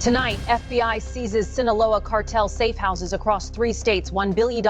Tonight, FBI seizes Sinaloa Cartel Safehouses across 3 states, $1 billion.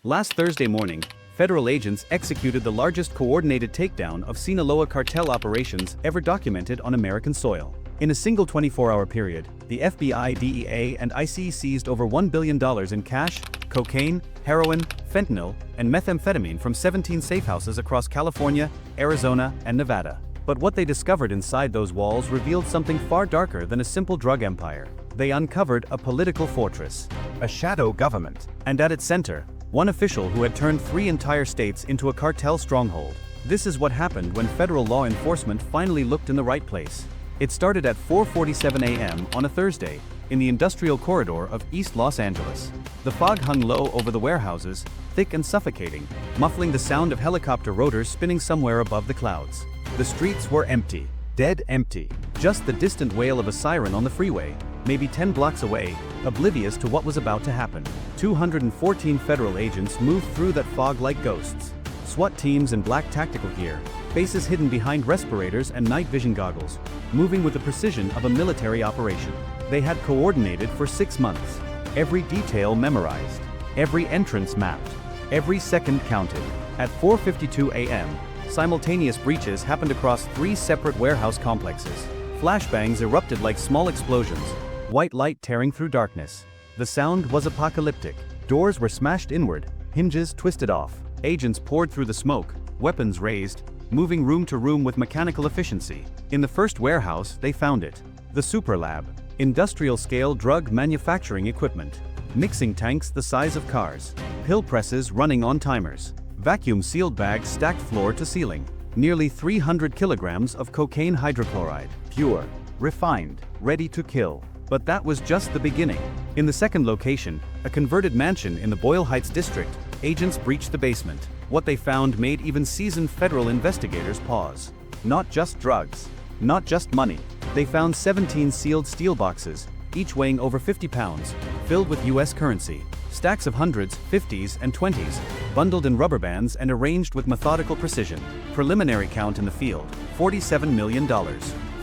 Last Thursday morning, federal agents executed the largest coordinated takedown of Sinaloa cartel operations ever documented on American soil. In a single 24-hour period, the FBI, DEA, and IC seized over $1 billion in cash, cocaine, heroin, fentanyl, and methamphetamine from 17 safehouses across California, Arizona, and Nevada. But what they discovered inside those walls revealed something far darker than a simple drug empire. They uncovered a political fortress, a shadow government, and at its center, one official who had turned 3 entire states into a cartel stronghold. This is what happened when federal law enforcement finally looked in the right place. It started at 4:47 a.m. on a Thursday, in the industrial corridor of East Los Angeles. The fog hung low over the warehouses, thick and suffocating, muffling the sound of helicopter rotors spinning somewhere above the clouds. The streets were empty, dead empty, just the distant wail of a siren on the freeway, maybe 10 blocks away, oblivious to what was about to happen. 214 federal agents moved through that fog like ghosts. SWAT teams in black tactical gear, faces hidden behind respirators and night vision goggles, moving with the precision of a military operation. They had coordinated for 6 months. Every detail memorized, every entrance mapped, every second counted. At 4:52 a.m., simultaneous breaches happened across 3 separate warehouse complexes. Flashbangs erupted like small explosions, white light tearing through darkness. The sound was apocalyptic. Doors were smashed inward, hinges twisted off. Agents poured through the smoke, weapons raised, moving room to room with mechanical efficiency. In the first warehouse, they found it. The Super Lab, industrial-scale drug manufacturing equipment. Mixing tanks the size of cars. Pill presses running on timers. Vacuum-sealed bags stacked floor to ceiling. Nearly 300 kilograms of cocaine hydrochloride. Pure, refined, ready to kill. But that was just the beginning. In the second location, a converted mansion in the Boyle Heights district, agents breached the basement. What they found made even seasoned federal investigators pause. Not just drugs. Not just money. They found 17 sealed steel boxes, each weighing over 50 pounds, filled with US currency. Stacks of hundreds, 50s, and 20s, bundled in rubber bands and arranged with methodical precision. Preliminary count in the field, $47 million.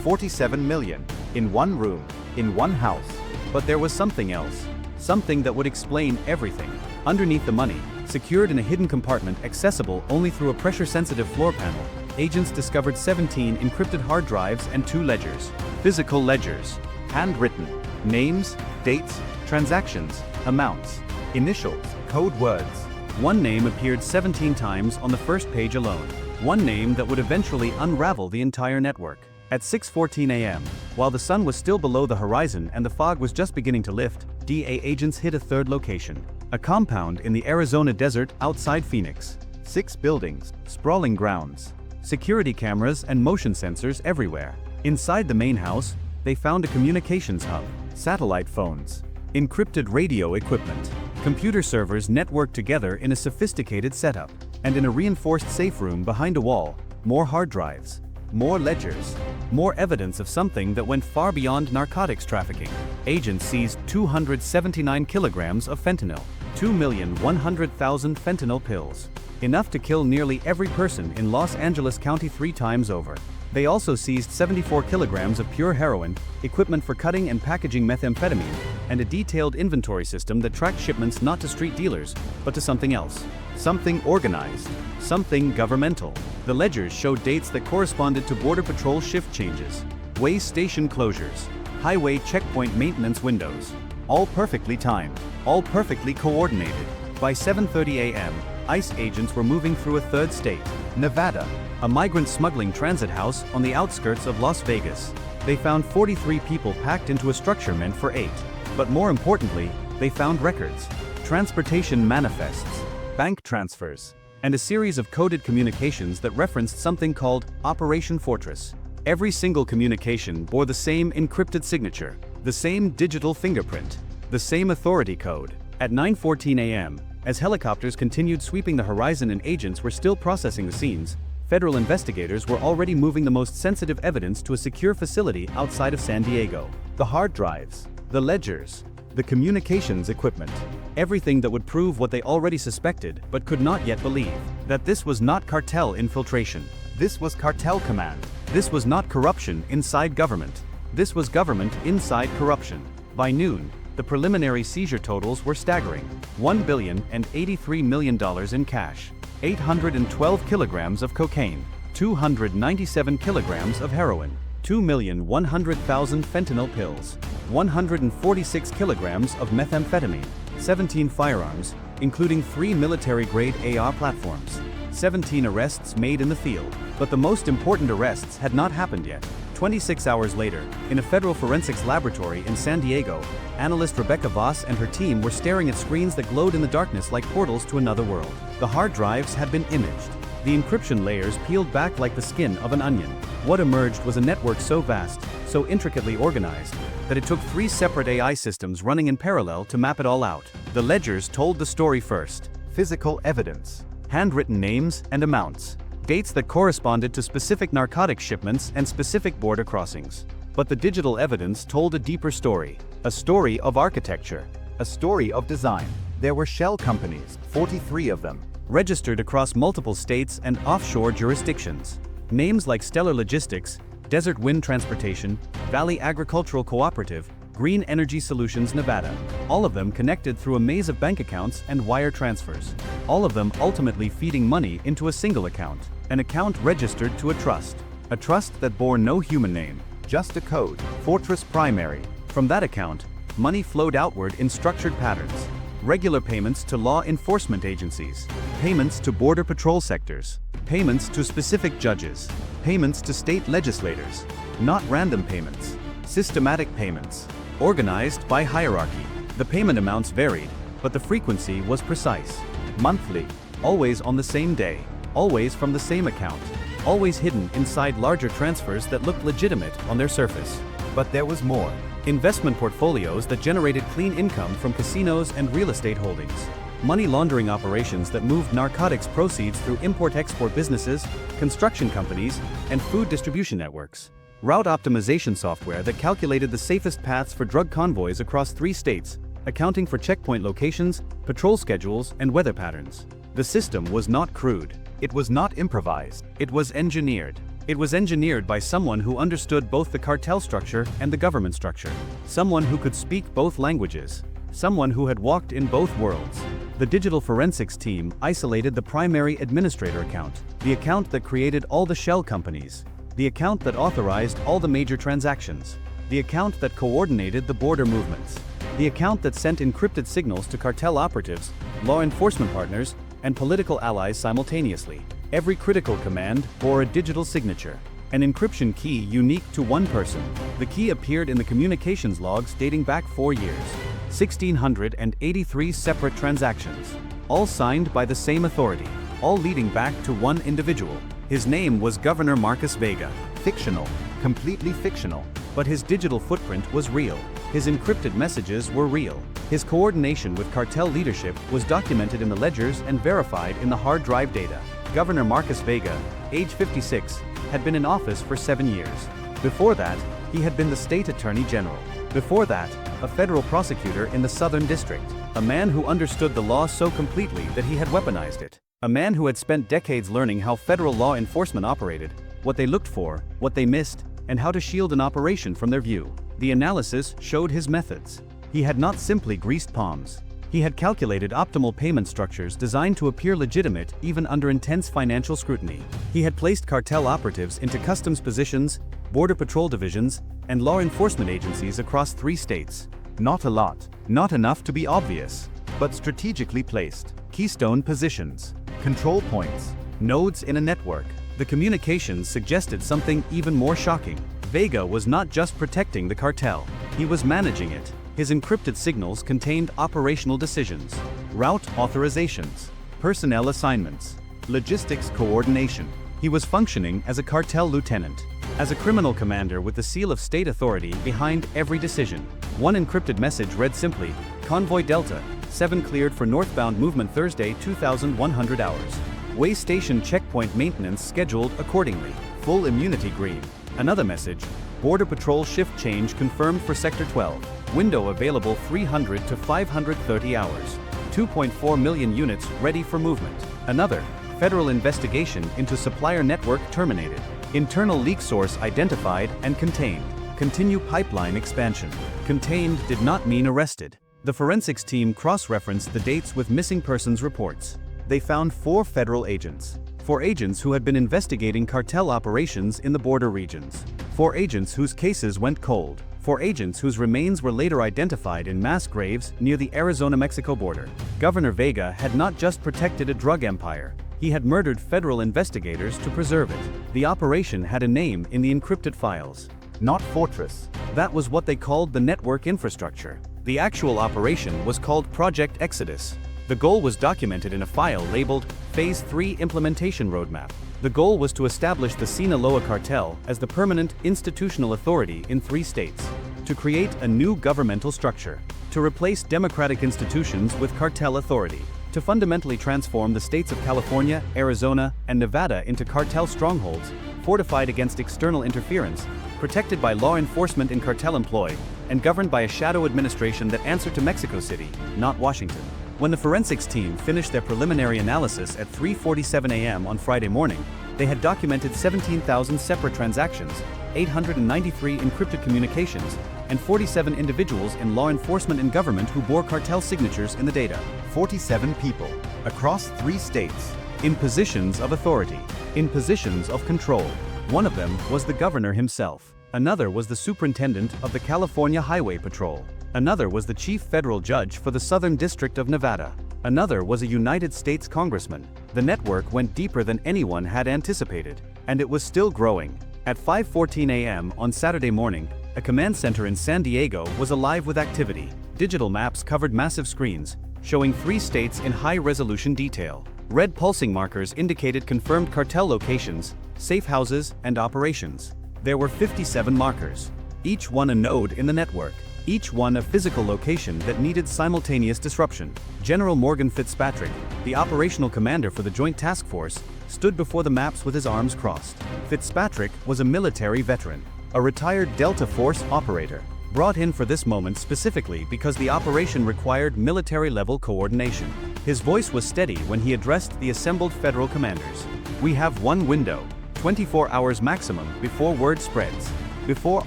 47 million. In one room, in one house. But there was something else. Something that would explain everything. Underneath the money, secured in a hidden compartment accessible only through a pressure-sensitive floor panel, agents discovered 17 encrypted hard drives and 2 ledgers. Physical ledgers. Handwritten. Names, dates, transactions, amounts, initials, code words. One name appeared 17 times on the first page alone. One name that would eventually unravel the entire network. At 6:14 a.m., while the sun was still below the horizon and the fog was just beginning to lift, DEA agents hit a third location. A compound in the Arizona desert outside Phoenix. 6 buildings, sprawling grounds, security cameras and motion sensors everywhere. Inside the main house, they found a communications hub, satellite phones, encrypted radio equipment, computer servers networked together in a sophisticated setup, and in a reinforced safe room behind a wall, more hard drives, more ledgers, more evidence of something that went far beyond narcotics trafficking. Agents seized 279 kilograms of fentanyl, 2,100,000 fentanyl pills, enough to kill nearly every person in Los Angeles County 3 times over. They also seized 74 kilograms of pure heroin, equipment for cutting and packaging methamphetamine, and a detailed inventory system that tracked shipments not to street dealers, but to something else. Something organized. Something governmental. The ledgers showed dates that corresponded to Border Patrol shift changes, way station closures, highway checkpoint maintenance windows. All perfectly timed, all perfectly coordinated. By 7:30 a.m., ICE agents were moving through a third state, Nevada, a migrant smuggling transit house on the outskirts of Las Vegas. They found 43 people packed into a structure meant for 8. But more importantly, they found records, transportation manifests, bank transfers, and a series of coded communications that referenced something called Operation Fortress. Every single communication bore the same encrypted signature, the same digital fingerprint, the same authority code. At 9:14 a.m., as helicopters continued sweeping the horizon and agents were still processing the scenes, federal investigators were already moving the most sensitive evidence to a secure facility outside of San Diego. The hard drives, the ledgers, the communications equipment, everything that would prove what they already suspected but could not yet believe, that this was not cartel infiltration. This was cartel command. This was not corruption inside government. This was government inside corruption. By noon, the preliminary seizure totals were staggering: $1,083 million in cash, 812 kilograms of cocaine, 297 kilograms of heroin, 2,100,000 fentanyl pills, 146 kilograms of methamphetamine, 17 firearms, including 3 military-grade AR platforms, 17 arrests made in the field. But the most important arrests had not happened yet. 26 hours later, in a federal forensics laboratory in San Diego, analyst Rebecca Voss and her team were staring at screens that glowed in the darkness like portals to another world. The hard drives had been imaged. The encryption layers peeled back like the skin of an onion. What emerged was a network so vast, so intricately organized, that it took 3 separate AI systems running in parallel to map it all out. The ledgers told the story first. Physical evidence. Handwritten names and amounts. Dates that corresponded to specific narcotics shipments and specific border crossings. But the digital evidence told a deeper story. A story of architecture. A story of design. There were shell companies, 43 of them, registered across multiple states and offshore jurisdictions. Names like Stellar Logistics, Desert Wind Transportation, Valley Agricultural Cooperative, Green Energy Solutions Nevada. All of them connected through a maze of bank accounts and wire transfers. All of them ultimately feeding money into a single account. An account registered to a trust. A trust that bore no human name, just a code. Fortress Primary. From that account, money flowed outward in structured patterns. Regular payments to law enforcement agencies. Payments to border patrol sectors. Payments to specific judges. Payments to state legislators. Not random payments. Systematic payments. Organized by hierarchy. The payment amounts varied, but the frequency was precise. Monthly. Always on the same day. Always from the same account. Always hidden inside larger transfers that looked legitimate on their surface. But there was more. Investment portfolios that generated clean income from casinos and real estate holdings. Money laundering operations that moved narcotics proceeds through import-export businesses, construction companies, and food distribution networks. Route optimization software that calculated the safest paths for drug convoys across 3 states, accounting for checkpoint locations, patrol schedules, and weather patterns. The system was not crude. It was not improvised. It was engineered. It was engineered by someone who understood both the cartel structure and the government structure. Someone who could speak both languages. Someone who had walked in both worlds. The digital forensics team isolated the primary administrator account, the account that created all the shell companies, the account that authorized all the major transactions, the account that coordinated the border movements, the account that sent encrypted signals to cartel operatives, law enforcement partners, and political allies simultaneously. Every critical command bore a digital signature, an encryption key unique to one person. The key appeared in the communications logs dating back 4 years. 1,683 separate transactions, all signed by the same authority, all leading back to one individual. His name was Governor Marcus Vega. Fictional, completely fictional, but his digital footprint was real. His encrypted messages were real. His coordination with cartel leadership was documented in the ledgers and verified in the hard drive data. Governor Marcus Vega, age 56, had been in office for 7 years. Before that, he had been the state attorney general. Before that, a federal prosecutor in the Southern District. A man who understood the law so completely that he had weaponized it. A man who had spent decades learning how federal law enforcement operated, what they looked for, what they missed, and how to shield an operation from their view. The analysis showed his methods. He had not simply greased palms. He had calculated optimal payment structures designed to appear legitimate even under intense financial scrutiny. He had placed cartel operatives into customs positions, border patrol divisions, and law enforcement agencies across 3 states. Not a lot, not enough to be obvious, but strategically placed. Keystone positions, control points, nodes in a network. The communications suggested something even more shocking. Vega was not just protecting the cartel, he was managing it. His encrypted signals contained operational decisions, route authorizations, personnel assignments, logistics coordination. He was functioning as a cartel lieutenant, as a criminal commander with the seal of state authority behind every decision. One encrypted message read simply, Convoy Delta, 7 cleared for northbound movement Thursday 2100 hours. Way station checkpoint maintenance scheduled accordingly. Full immunity green. Another message, Border Patrol shift change confirmed for Sector 12. Window available 300 to 530 hours. 2.4 million units ready for movement. Another, federal investigation into supplier network terminated. Internal leak source identified and contained. Continue pipeline expansion. Contained did not mean arrested. The forensics team cross-referenced the dates with missing persons reports. They found 4 federal agents. 4 agents who had been investigating cartel operations in the border regions. 4 agents whose cases went cold. 4 agents whose remains were later identified in mass graves near the Arizona-Mexico border. Governor Vega had not just protected a drug empire. He had murdered federal investigators to preserve it. The operation had a name in the encrypted files. Not Fortress. That was what they called the network infrastructure. The actual operation was called Project Exodus. The goal was documented in a file labeled Phase 3 Implementation Roadmap. The goal was to establish the Sinaloa Cartel as the permanent institutional authority in 3 states, to create a new governmental structure, to replace democratic institutions with cartel authority, to fundamentally transform the states of California, Arizona, and Nevada into cartel strongholds, fortified against external interference, protected by law enforcement in cartel employ, and governed by a shadow administration that answered to Mexico City, not Washington. When the forensics team finished their preliminary analysis at 3:47 a.m. on Friday morning, they had documented 17,000 separate transactions, 893 encrypted communications, and 47 individuals in law enforcement and government who bore cartel signatures in the data. 47 people, across 3 states, in positions of authority, in positions of control. One of them was the governor himself. Another was the superintendent of the California Highway Patrol. Another was the chief federal judge for the Southern District of Nevada. Another was a United States congressman. The network went deeper than anyone had anticipated, and it was still growing. At 5:14 a.m. on Saturday morning, a command center in San Diego was alive with activity. Digital maps covered massive screens, showing 3 states in high-resolution detail. Red pulsing markers indicated confirmed cartel locations, safe houses, and operations. There were 57 markers, each one a node in the network. Each one a physical location that needed simultaneous disruption. General Morgan Fitzpatrick, the operational commander for the Joint Task Force, stood before the maps with his arms crossed. Fitzpatrick was a military veteran, a retired Delta Force operator, brought in for this moment specifically because the operation required military-level coordination. His voice was steady when he addressed the assembled federal commanders. We have one window, 24 hours maximum, before word spreads, before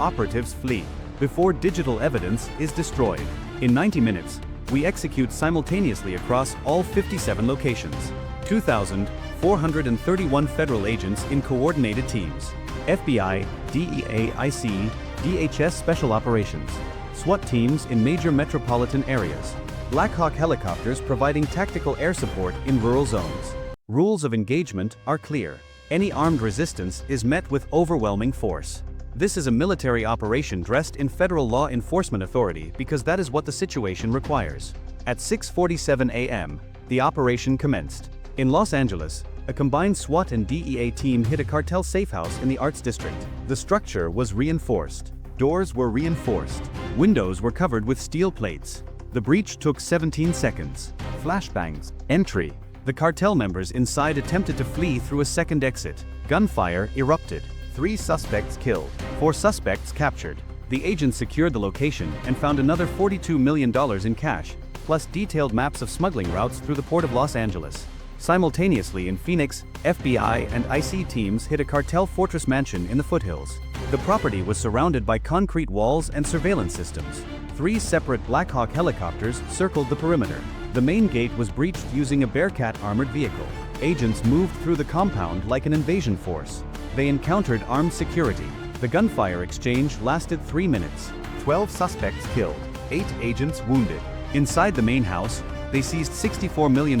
operatives flee, before digital evidence is destroyed. In 90 minutes, we execute simultaneously across all 57 locations. 2,431 federal agents in coordinated teams. FBI, DEA, IC, DHS Special Operations. SWAT teams in major metropolitan areas. Black Hawk helicopters providing tactical air support in rural zones. Rules of engagement are clear. Any armed resistance is met with overwhelming force. This is a military operation dressed in federal law enforcement authority because that is what the situation requires. At 6:47 a.m., the operation commenced. In Los Angeles, a combined SWAT and DEA team hit a cartel safehouse in the Arts District. The structure was reinforced. Doors were reinforced. Windows were covered with steel plates. The breach took 17 seconds. Flashbangs. Entry. The cartel members inside attempted to flee through a second exit. Gunfire erupted. 3 suspects killed, 4 suspects captured. The agents secured the location and found another $42 million in cash, plus detailed maps of smuggling routes through the port of Los Angeles. Simultaneously in Phoenix, FBI and IC teams hit a cartel fortress mansion in the foothills. The property was surrounded by concrete walls and surveillance systems. 3 separate Black Hawk helicopters circled the perimeter. The main gate was breached using a Bearcat armored vehicle. Agents moved through the compound like an invasion force. They encountered armed security. The gunfire exchange lasted 3 minutes. 12 suspects killed, 8 agents wounded. Inside the main house, they seized $64 million,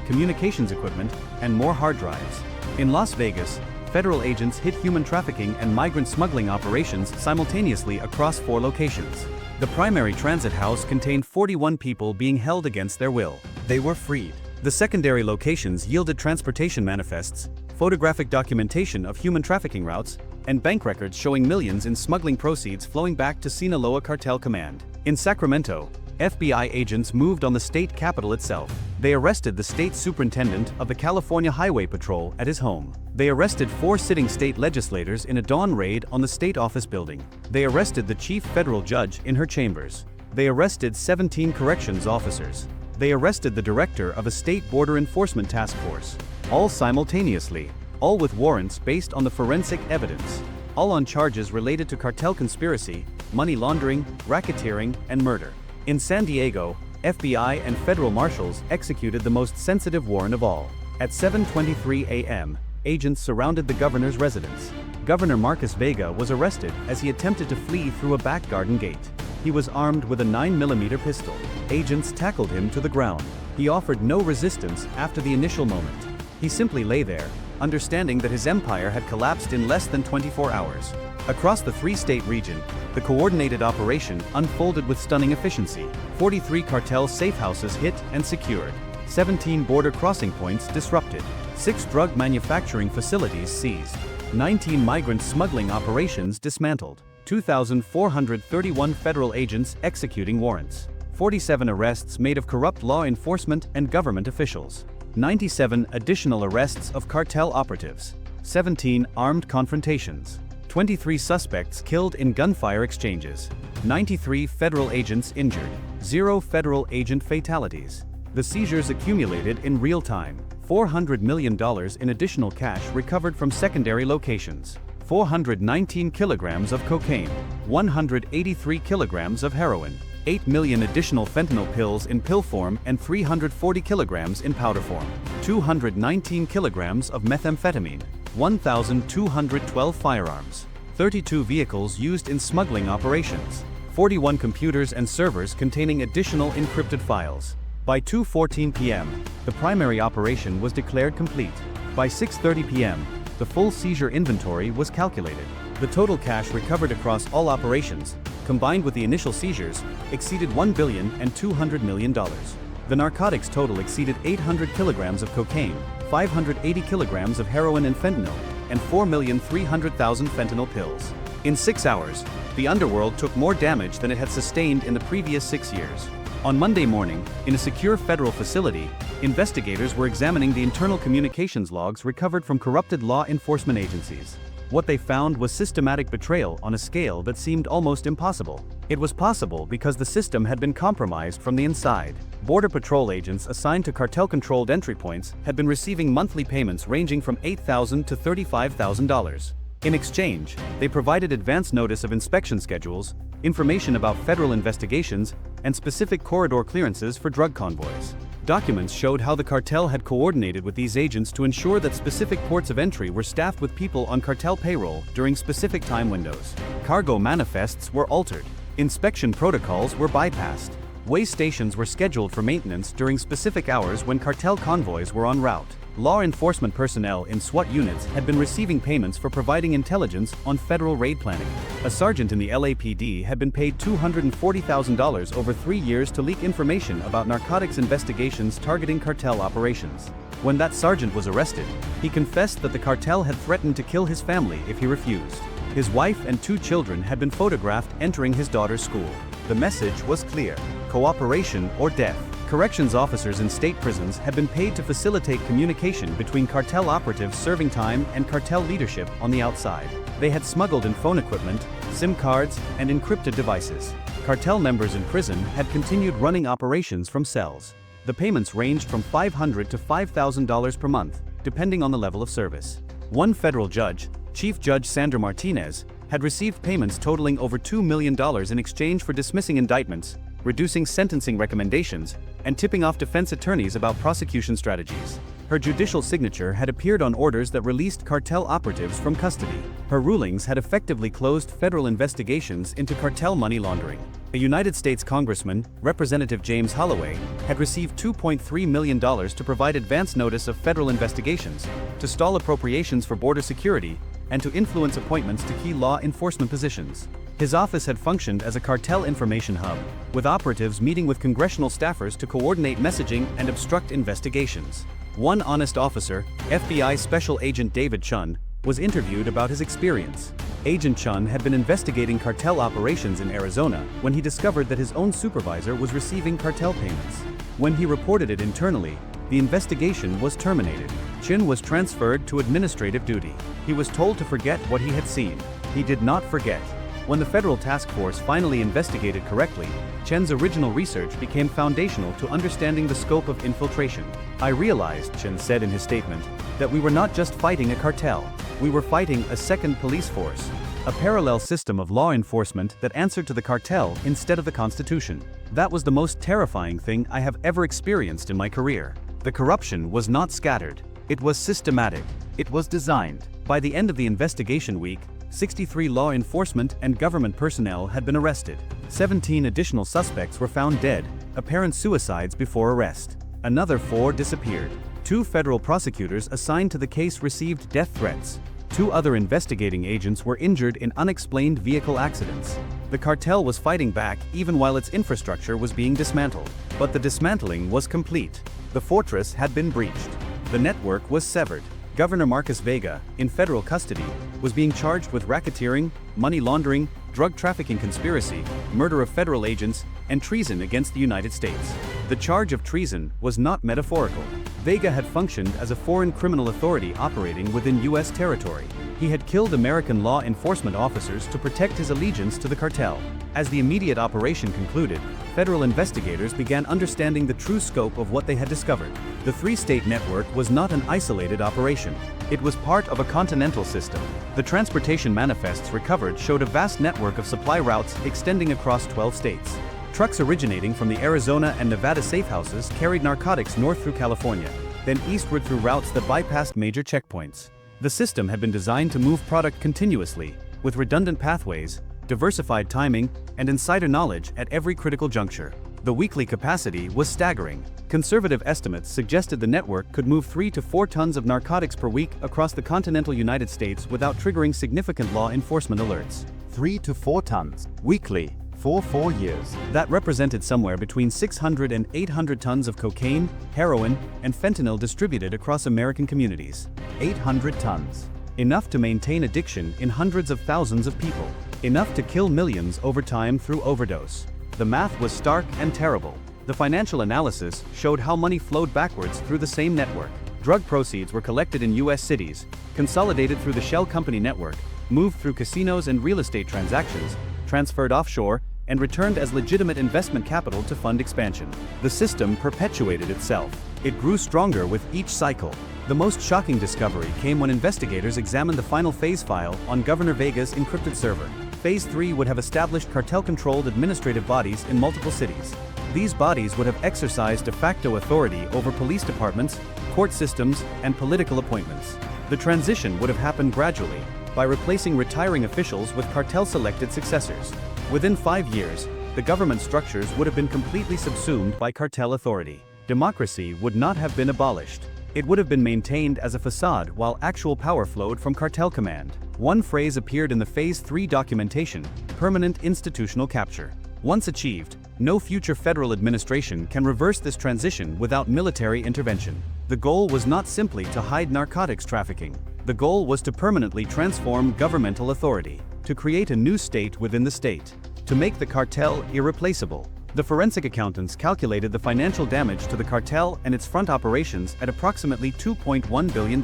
communications equipment, and more hard drives. In Las Vegas, federal agents hit human trafficking and migrant smuggling operations simultaneously across 4 locations. The primary transit house contained 41 people being held against their will. They were freed. The secondary locations yielded transportation manifests, photographic documentation of human trafficking routes, and bank records showing millions in smuggling proceeds flowing back to Sinaloa Cartel Command. In Sacramento, FBI agents moved on the state capitol itself. They arrested the state superintendent of the California Highway Patrol at his home. They arrested 4 sitting state legislators in a dawn raid on the state office building. They arrested the chief federal judge in her chambers. They arrested 17 corrections officers. They arrested the director of a state border enforcement task force. All simultaneously, all with warrants based on the forensic evidence. all on charges related to cartel conspiracy, money laundering, racketeering, and murder. In San Diego, FBI and federal marshals executed the most sensitive warrant of all. At 7:23 a.m., agents surrounded the governor's residence. Governor Marcus Vega was arrested as he attempted to flee through a back garden gate. He was armed with a 9mm pistol. Agents tackled him to the ground. He offered no resistance after the initial moment. He simply lay there, understanding that his empire had collapsed in less than 24 hours. Across the three-state region, the coordinated operation unfolded with stunning efficiency. 43 cartel safehouses hit and secured. 17 border crossing points disrupted. 6 drug manufacturing facilities seized. 19 migrant smuggling operations dismantled. 2,431 federal agents executing warrants. 47 arrests made of corrupt law enforcement and government officials. 97 additional arrests of cartel operatives. 17 armed confrontations. 23 suspects killed in gunfire exchanges. 93 federal agents injured. 0 federal agent fatalities. The seizures accumulated in real time. $400 million in additional cash recovered from secondary locations. 419 kilograms of cocaine. 183 kilograms of heroin. 8 million additional fentanyl pills in pill form and 340 kilograms in powder form. 219 kilograms of methamphetamine. 1,212 firearms. 32 vehicles used in smuggling operations. 41 computers and servers containing additional encrypted files. By 2:14 p.m., the primary operation was declared complete. By 6:30 p.m., the full seizure inventory was calculated. The total cash recovered across all operations, combined with the initial seizures, exceeded $1,200 million. The narcotics total exceeded 800 kilograms of cocaine, 580 kilograms of heroin and fentanyl, and 4,300,000 fentanyl pills. In 6 hours, the underworld took more damage than it had sustained in the previous 6 years. On Monday morning, in a secure federal facility, investigators were examining the internal communications logs recovered from corrupted law enforcement agencies. What they found was systematic betrayal on a scale that seemed almost impossible. It was possible because the system had been compromised from the inside. Border Patrol agents assigned to cartel-controlled entry points had been receiving monthly payments ranging from $8,000 to $35,000. In exchange, they provided advance notice of inspection schedules, information about federal investigations, and specific corridor clearances for drug convoys. Documents showed how the cartel had coordinated with these agents to ensure that specific ports of entry were staffed with people on cartel payroll during specific time windows. Cargo manifests were altered. Inspection protocols were bypassed. Way stations were scheduled for maintenance during specific hours when cartel convoys were en route. Law enforcement personnel in SWAT units had been receiving payments for providing intelligence on federal raid planning. A sergeant in the LAPD had been paid $240,000 over 3 years to leak information about narcotics investigations targeting cartel operations. When that sergeant was arrested, he confessed that the cartel had threatened to kill his family if he refused. His wife and 2 children had been photographed entering his daughter's school. The message was clear: cooperation or death. Corrections officers in state prisons had been paid to facilitate communication between cartel operatives serving time and cartel leadership on the outside. They had smuggled in phone equipment, SIM cards, and encrypted devices. Cartel members in prison had continued running operations from cells. The payments ranged from $500 to $5,000 per month, depending on the level of service. One federal judge, Chief Judge Sandra Martinez, had received payments totaling over $2 million in exchange for dismissing indictments, reducing sentencing recommendations, and tipping off defense attorneys about prosecution strategies. Her judicial signature had appeared on orders that released cartel operatives from custody. Her rulings had effectively closed federal investigations into cartel money laundering. A United States Congressman, Representative James Holloway, had received $2.3 million to provide advance notice of federal investigations, to stall appropriations for border security, and to influence appointments to key law enforcement positions. His office had functioned as a cartel information hub, with operatives meeting with congressional staffers to coordinate messaging and obstruct investigations. One honest officer, FBI Special Agent David Chun, was interviewed about his experience. Agent Chun had been investigating cartel operations in Arizona when he discovered that his own supervisor was receiving cartel payments. When he reported it internally, the investigation was terminated. Chin was transferred to administrative duty. He was told to forget what he had seen. He did not forget. When the federal task force finally investigated correctly, Chen's original research became foundational to understanding the scope of infiltration. I realized, Chen said in his statement, that we were not just fighting a cartel, we were fighting a second police force, a parallel system of law enforcement that answered to the cartel instead of the Constitution. That was the most terrifying thing I have ever experienced in my career. The corruption was not scattered. It was systematic. It was designed. By the end of the investigation week, 63 law enforcement and government personnel had been arrested. 17 additional suspects were found dead, apparent suicides before arrest. Another 4 disappeared. 2 federal prosecutors assigned to the case received death threats. 2 other investigating agents were injured in unexplained vehicle accidents. The cartel was fighting back even while its infrastructure was being dismantled. But the dismantling was complete. The fortress had been breached. The network was severed. Governor Marcus Vega, in federal custody, was being charged with racketeering, money laundering, drug trafficking conspiracy, murder of federal agents, and treason against the United States. The charge of treason was not metaphorical. Vega had functioned as a foreign criminal authority operating within U.S. territory. He had killed American law enforcement officers to protect his allegiance to the cartel. As the immediate operation concluded, federal investigators began understanding the true scope of what they had discovered. The 3-state network was not an isolated operation. It was part of a continental system. The transportation manifests recovered showed a vast network of supply routes extending across 12 states. Trucks originating from the Arizona and Nevada safehouses carried narcotics north through California, then eastward through routes that bypassed major checkpoints. The system had been designed to move product continuously, with redundant pathways, diversified timing, and insider knowledge at every critical juncture. The weekly capacity was staggering. Conservative estimates suggested the network could move 3 to 4 tons of narcotics per week across the continental United States without triggering significant law enforcement alerts. 3 to 4 tons weekly for 4 years. That represented somewhere between 600 and 800 tons of cocaine, heroin, and fentanyl distributed across American communities. 800 tons. Enough to maintain addiction in hundreds of thousands of people. Enough to kill millions over time through overdose. The math was stark and terrible. The financial analysis showed how money flowed backwards through the same network. Drug proceeds were collected in U.S. cities, consolidated through the shell company network, moved through casinos and real estate transactions, transferred offshore, and returned as legitimate investment capital to fund expansion. The system perpetuated itself. It grew stronger with each cycle. The most shocking discovery came when investigators examined the final phase file on Governor Vega's encrypted server. Phase 3 would have established cartel-controlled administrative bodies in multiple cities. These bodies would have exercised de facto authority over police departments, court systems, and political appointments. The transition would have happened gradually, by replacing retiring officials with cartel-selected successors. Within 5 years, the government structures would have been completely subsumed by cartel authority. Democracy would not have been abolished. It would have been maintained as a facade while actual power flowed from cartel command. One phrase appeared in the Phase 3 documentation: permanent institutional capture. Once achieved, no future federal administration can reverse this transition without military intervention. The goal was not simply to hide narcotics trafficking. The goal was to permanently transform governmental authority, to create a new state within the state, to make the cartel irreplaceable. The forensic accountants calculated the financial damage to the cartel and its front operations at approximately $2.1 billion.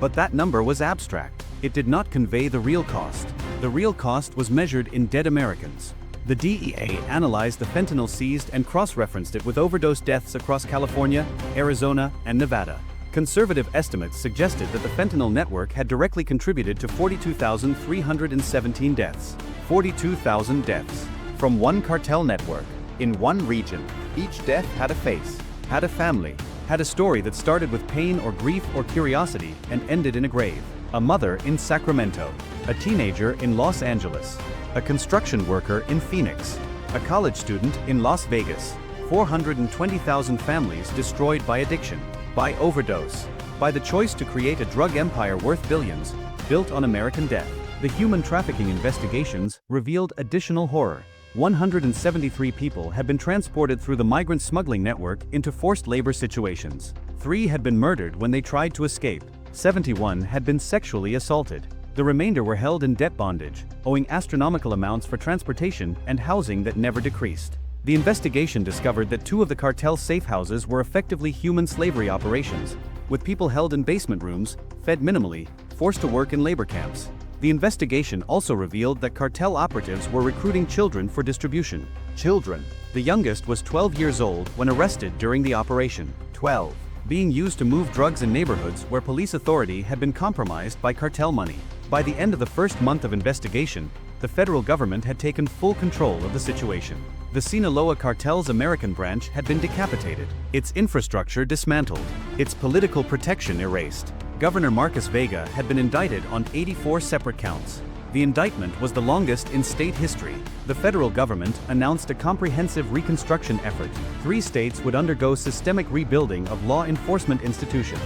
But that number was abstract. It did not convey the real cost. The real cost was measured in dead Americans. The DEA analyzed the fentanyl seized and cross-referenced it with overdose deaths across California, Arizona, and Nevada. Conservative estimates suggested that the fentanyl network had directly contributed to 42,317 deaths. 42,000 deaths from one cartel network in one region. Each death had a face, had a family, had a story that started with pain or grief or curiosity and ended in a grave. A mother in Sacramento, a teenager in Los Angeles, a construction worker in Phoenix, a college student in Las Vegas. 420,000 families destroyed by addiction, by overdose, by the choice to create a drug empire worth billions, built on American death. The human trafficking investigations revealed additional horror. 173 people had been transported through the migrant smuggling network into forced labor situations. 3 had been murdered when they tried to escape. 71 had been sexually assaulted. The remainder were held in debt bondage, owing astronomical amounts for transportation and housing that never decreased. The investigation discovered that 2 of the cartel safehouses were effectively human slavery operations, with people held in basement rooms, fed minimally, forced to work in labor camps. The investigation also revealed that cartel operatives were recruiting children for distribution. Children. The youngest was 12 years old when arrested during the operation. 12. Being used to move drugs in neighborhoods where police authority had been compromised by cartel money. By the end of the first month of investigation, the federal government had taken full control of the situation. The Sinaloa Cartel's American branch had been decapitated, its infrastructure dismantled, its political protection erased. Governor Marcos Vega had been indicted on 84 separate counts. The indictment was the longest in state history. The federal government announced a comprehensive reconstruction effort. 3 states would undergo systemic rebuilding of law enforcement institutions.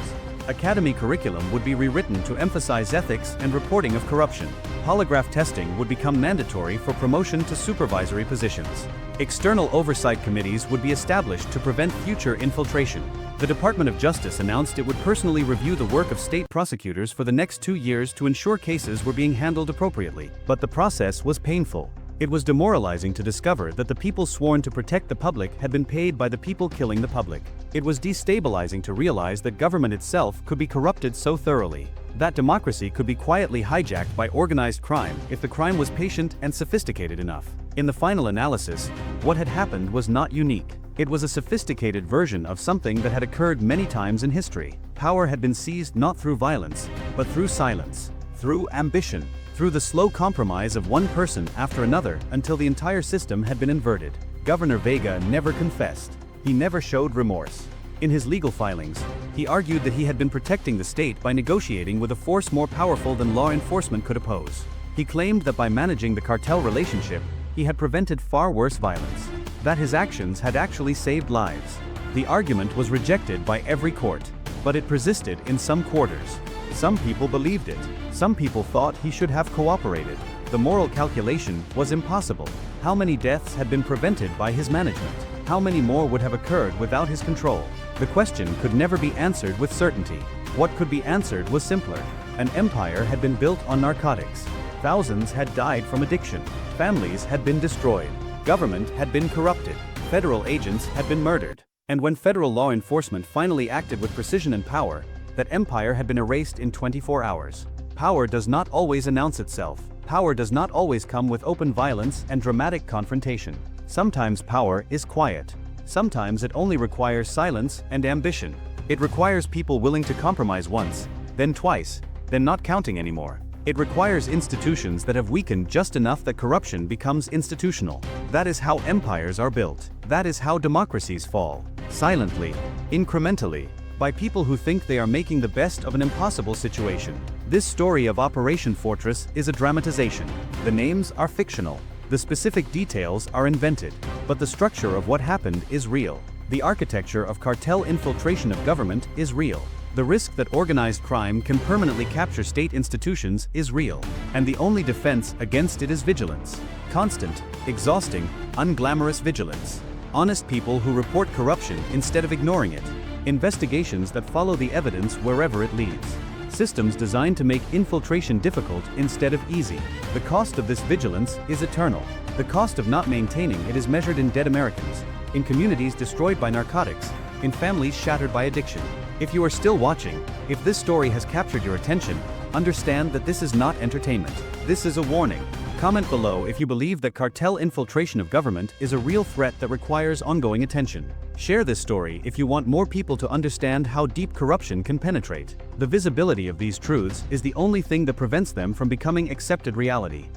Academy curriculum would be rewritten to emphasize ethics and reporting of corruption. Polygraph testing would become mandatory for promotion to supervisory positions. External oversight committees would be established to prevent future infiltration. The Department of Justice announced it would personally review the work of state prosecutors for the next 2 years to ensure cases were being handled appropriately. But the process was painful. It was demoralizing to discover that the people sworn to protect the public had been paid by the people killing the public. It was destabilizing to realize that government itself could be corrupted so thoroughly. That democracy could be quietly hijacked by organized crime if the crime was patient and sophisticated enough. In the final analysis, what had happened was not unique. It was a sophisticated version of something that had occurred many times in history. Power had been seized not through violence, but through silence, through ambition, through the slow compromise of one person after another until the entire system had been inverted. Governor Vega never confessed. He never showed remorse. In his legal filings, he argued that he had been protecting the state by negotiating with a force more powerful than law enforcement could oppose. He claimed that by managing the cartel relationship, he had prevented far worse violence, that his actions had actually saved lives. The argument was rejected by every court, but it persisted in some quarters. Some people believed it. Some people thought he should have cooperated. The moral calculation was impossible. How many deaths had been prevented by his management? How many more would have occurred without his control? The question could never be answered with certainty. What could be answered was simpler. An empire had been built on narcotics. Thousands had died from addiction. Families had been destroyed. Government had been corrupted. Federal agents had been murdered. And when federal law enforcement finally acted with precision and power, that empire had been erased in 24 hours. Power does not always announce itself. Power does not always come with open violence and dramatic confrontation. Sometimes power is quiet. Sometimes it only requires silence and ambition. It requires people willing to compromise once, then twice, then not counting anymore. It requires institutions that have weakened just enough that corruption becomes institutional. That is how empires are built. That is how democracies fall. Silently, incrementally, by people who think they are making the best of an impossible situation. This story of Operation Fortress is a dramatization. The names are fictional. The specific details are invented. But the structure of what happened is real. The architecture of cartel infiltration of government is real. The risk that organized crime can permanently capture state institutions is real. And the only defense against it is vigilance. Constant, exhausting, unglamorous vigilance. Honest people who report corruption instead of ignoring it. Investigations that follow the evidence wherever it leads. Systems designed to make infiltration difficult instead of easy. The cost of this vigilance is eternal. The cost of not maintaining it is measured in dead Americans, in communities destroyed by narcotics, in families shattered by addiction. If you are still watching, if this story has captured your attention, understand that this is not entertainment. This is a warning. Comment below if you believe that cartel infiltration of government is a real threat that requires ongoing attention. Share this story if you want more people to understand how deep corruption can penetrate. The visibility of these truths is the only thing that prevents them from becoming accepted reality.